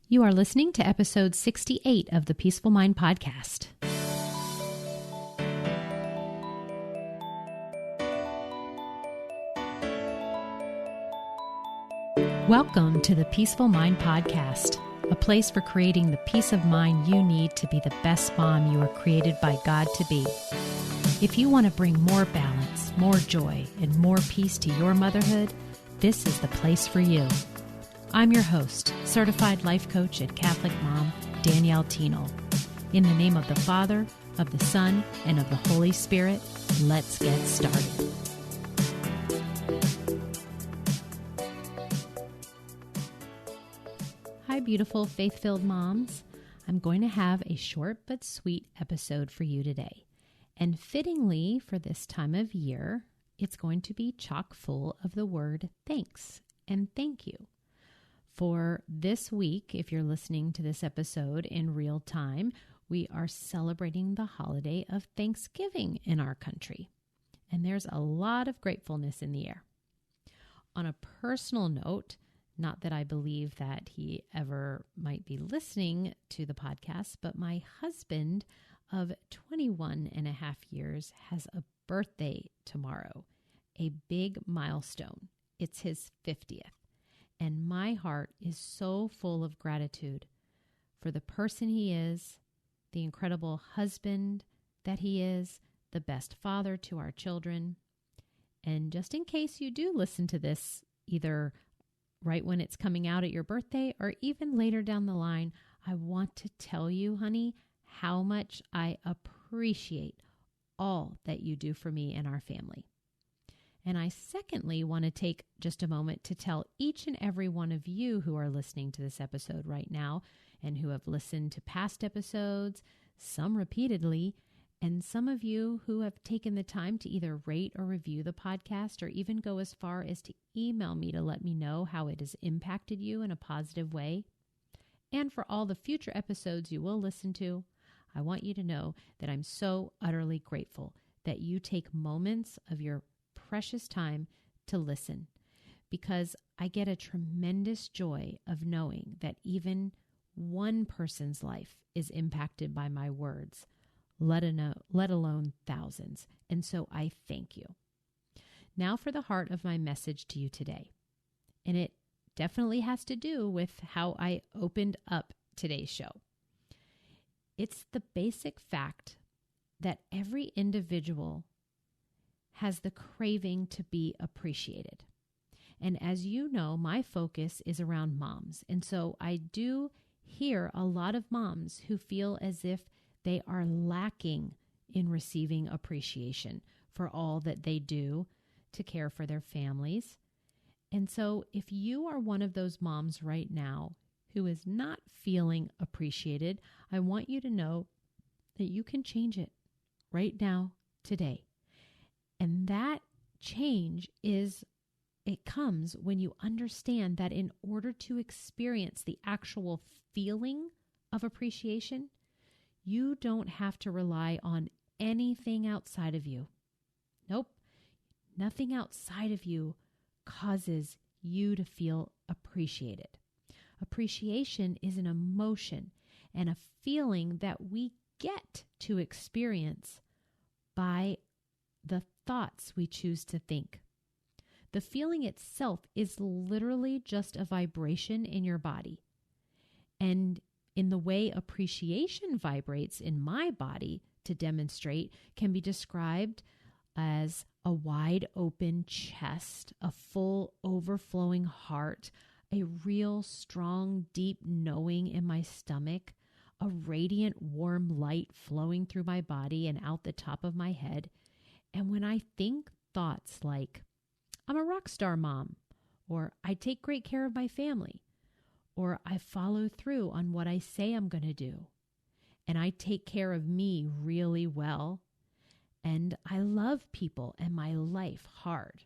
You are listening to episode 68 of the Peaceful Mind Podcast. Welcome to the Peaceful Mind Podcast, a place for creating the peace of mind you need to be the best mom you are created by God to be. If you want to bring more balance, more joy, and more peace to your motherhood, this is the place for you. I'm your host, certified life coach and Catholic mom, Danielle Teno. In the name of the Father, of the Son, and of the Holy Spirit, let's get started. Hi, beautiful faith-filled moms. I'm going to have a short but sweet episode for you today. And fittingly for this time of year, it's going to be chock full of the word thanks and thank you. For this week, if you're listening to this episode in real time, we are celebrating the holiday of Thanksgiving in our country. And there's a lot of gratefulness in the air. On a personal note, not that I believe that he ever might be listening to the podcast, but my husband of 21 and a half years has a birthday tomorrow, a big milestone. It's his 50th. And my heart is so full of gratitude for the person he is, the incredible husband that he is, the best father to our children. And just in case you do listen to this, either right when it's coming out at your birthday or even later down the line, I want to tell you, honey, how much I appreciate all that you do for me and our family. And I secondly want to take just a moment to tell each and every one of you who are listening to this episode right now and who have listened to past episodes, some repeatedly, and some of you who have taken the time to either rate or review the podcast or even go as far as to email me to let me know how it has impacted you in a positive way. And for all the future episodes you will listen to, I want you to know that I'm so utterly grateful that you take moments of your precious time to listen, because I get a tremendous joy of knowing that even one person's life is impacted by my words, let alone thousands. And so I thank you. Now for the heart of my message to you today. And it definitely has to do with how I opened up today's show. It's the basic fact that every individual has the craving to be appreciated. And as you know, my focus is around moms. And so I do hear a lot of moms who feel as if they are lacking in receiving appreciation for all that they do to care for their families. And so if you are one of those moms right now who is not feeling appreciated, I want you to know that you can change it right now, today. And that change it comes when you understand that in order to experience the actual feeling of appreciation, you don't have to rely on anything outside of you. Nope, nothing outside of you causes you to feel appreciated. Appreciation is an emotion and a feeling that we get to experience by the thoughts we choose to think. The feeling itself is literally just a vibration in your body. And in the way appreciation vibrates in my body to demonstrate can be described as a wide open chest, a full overflowing heart, a real strong, deep knowing in my stomach, a radiant, warm light flowing through my body and out the top of my head. And when I think thoughts like, I'm a rock star mom, or I take great care of my family, or I follow through on what I say I'm going to do, and I take care of me really well, and I love people and my life hard.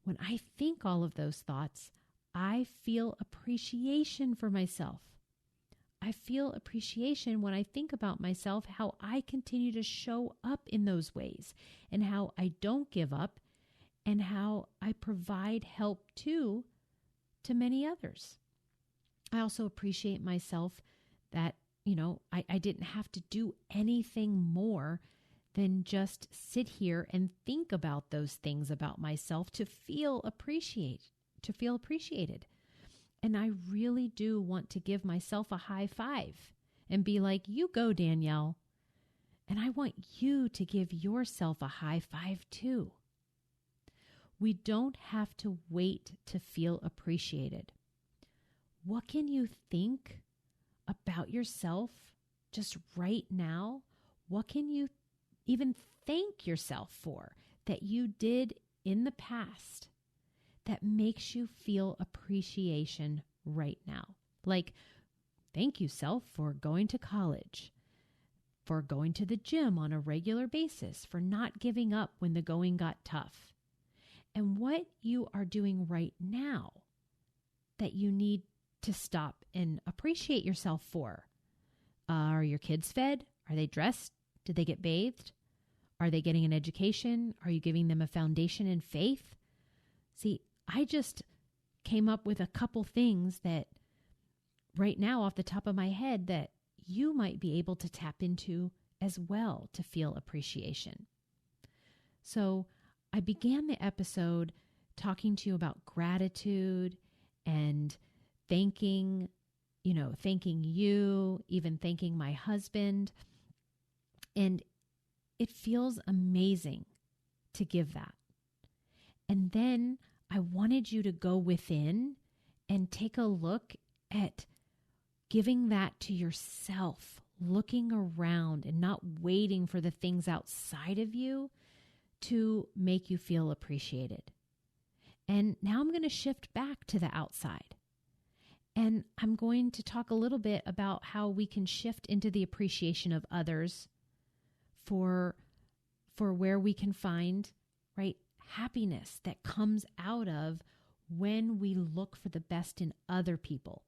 When I think all of those thoughts, I feel appreciation for myself. I feel appreciation when I think about myself, how I continue to show up in those ways and how I don't give up and how I provide help to many others. I also appreciate myself that, I didn't have to do anything more than just sit here and think about those things about myself to feel appreciated. And I really do want to give myself a high five and be like, you go, Danielle. And I want you to give yourself a high five too. We don't have to wait to feel appreciated. What can you think about yourself just right now? What can you even thank yourself for that you did in the past that makes you feel appreciation right now? Like, thank you, self, for going to college, for going to the gym on a regular basis, for not giving up when the going got tough. And what you are doing right now that you need to stop and appreciate yourself for. Are your kids fed? Are they dressed? Did they get bathed? Are they getting an education? Are you giving them a foundation in faith? See, I just came up with a couple things that right now off the top of my head that you might be able to tap into as well to feel appreciation. So I began the episode talking to you about gratitude and thanking you, even thanking my husband. And it feels amazing to give that. And then I wanted you to go within and take a look at giving that to yourself, looking around and not waiting for the things outside of you to make you feel appreciated. And now I'm going to shift back to the outside. And I'm going to talk a little bit about how we can shift into the appreciation of others for where we can find, right, happiness that comes out of when we look for the best in other people.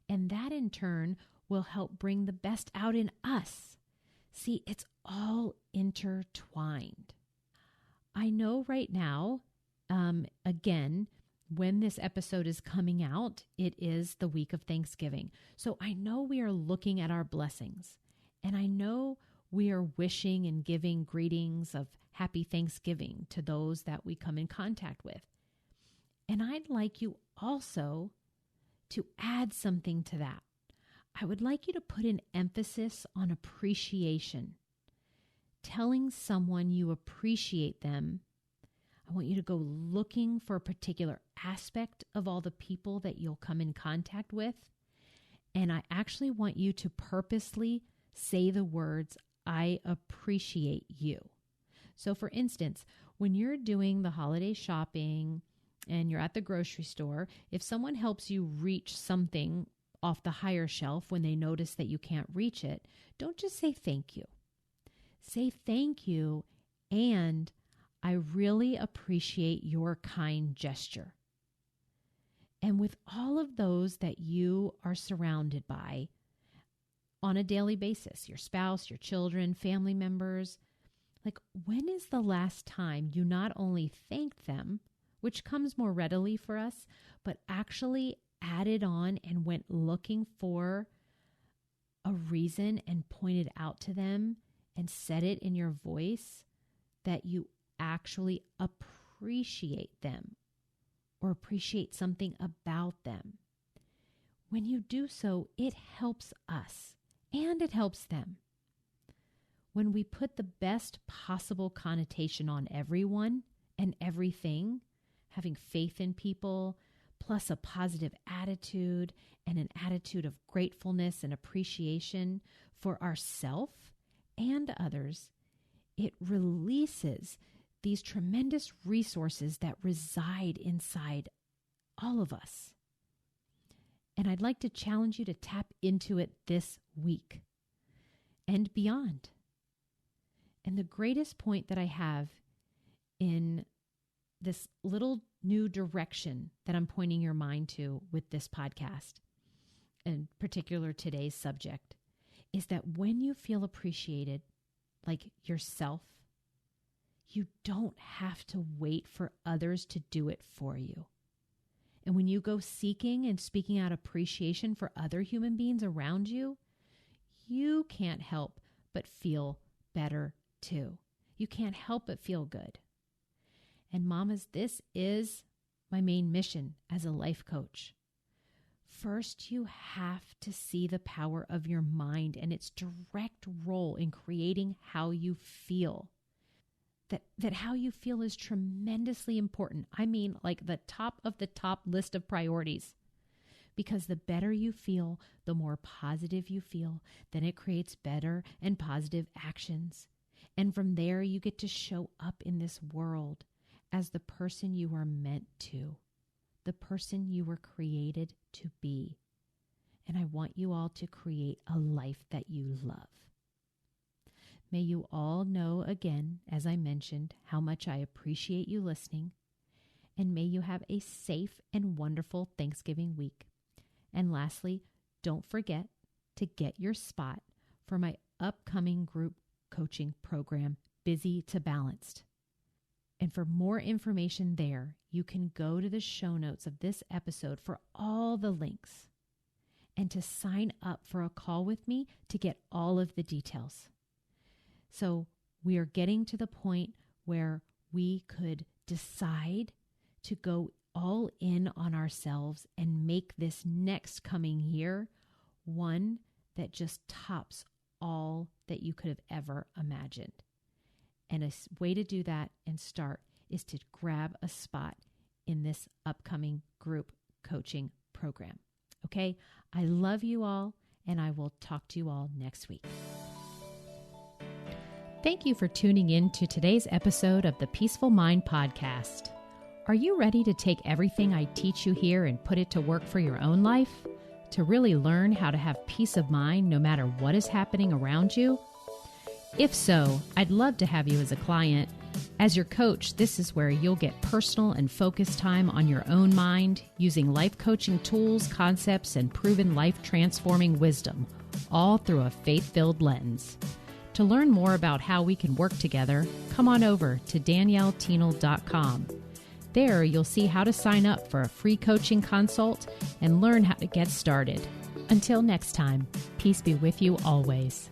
And that in turn will help bring the best out in us. See, it's all intertwined. I know right now, again, when this episode is coming out, it is the week of Thanksgiving. So I know we are looking at our blessings, and I know we are wishing and giving greetings of happy Thanksgiving to those that we come in contact with. And I'd like you also to add something to that. I would like you to put an emphasis on appreciation. Telling someone you appreciate them. I want you to go looking for a particular aspect of all the people that you'll come in contact with. And I actually want you to purposely say the words, I appreciate you. So for instance, when you're doing the holiday shopping and you're at the grocery store, if someone helps you reach something off the higher shelf when they notice that you can't reach it, don't just say thank you. Say thank you, and I really appreciate your kind gesture. And with all of those that you are surrounded by on a daily basis, your spouse, your children, family members, like when is the last time you not only thanked them, which comes more readily for us, but actually added on and went looking for a reason and pointed out to them and said it in your voice that you actually appreciate them or appreciate something about them. When you do so, it helps us and it helps them. When we put the best possible connotation on everyone and everything, having faith in people, plus a positive attitude and an attitude of gratefulness and appreciation for ourselves and others, it releases these tremendous resources that reside inside all of us. And I'd like to challenge you to tap into it this week and beyond. And the greatest point that I have in this little new direction that I'm pointing your mind to with this podcast, in particular today's subject, is that when you feel appreciated, like yourself, you don't have to wait for others to do it for you. And when you go seeking and speaking out appreciation for other human beings around you, you can't help but feel better too. You can't help but feel good. And mamas, this is my main mission as a life coach. First, you have to see the power of your mind and its direct role in creating how you feel. That how you feel is tremendously important. I mean, like the top of the top list of priorities. Because the better you feel, the more positive you feel, then it creates better and positive actions. And from there, you get to show up in this world as the person you are meant to, the person you were created to be. And I want you all to create a life that you love. May you all know again, as I mentioned, how much I appreciate you listening. And may you have a safe and wonderful Thanksgiving week. And lastly, don't forget to get your spot for my upcoming group coaching program, Busy to Balanced. And for more information there, you can go to the show notes of this episode for all the links and to sign up for a call with me to get all of the details. So we are getting to the point where we could decide to go all in on ourselves and make this next coming year one that just tops all that you could have ever imagined. And a way to do that and start is to grab a spot in this upcoming group coaching program. Okay? I love you all, and I will talk to you all next week. Thank you for tuning in to today's episode of the Peaceful Mind Podcast. Are you ready to take everything I teach you here and put it to work for your own life? To really learn how to have peace of mind no matter what is happening around you? If so, I'd love to have you as a client. As your coach, this is where you'll get personal and focused time on your own mind using life coaching tools, concepts, and proven life-transforming wisdom, all through a faith-filled lens. To learn more about how we can work together, come on over to DanielleTienel.com. There, you'll see how to sign up for a free coaching consult and learn how to get started. Until next time, peace be with you always.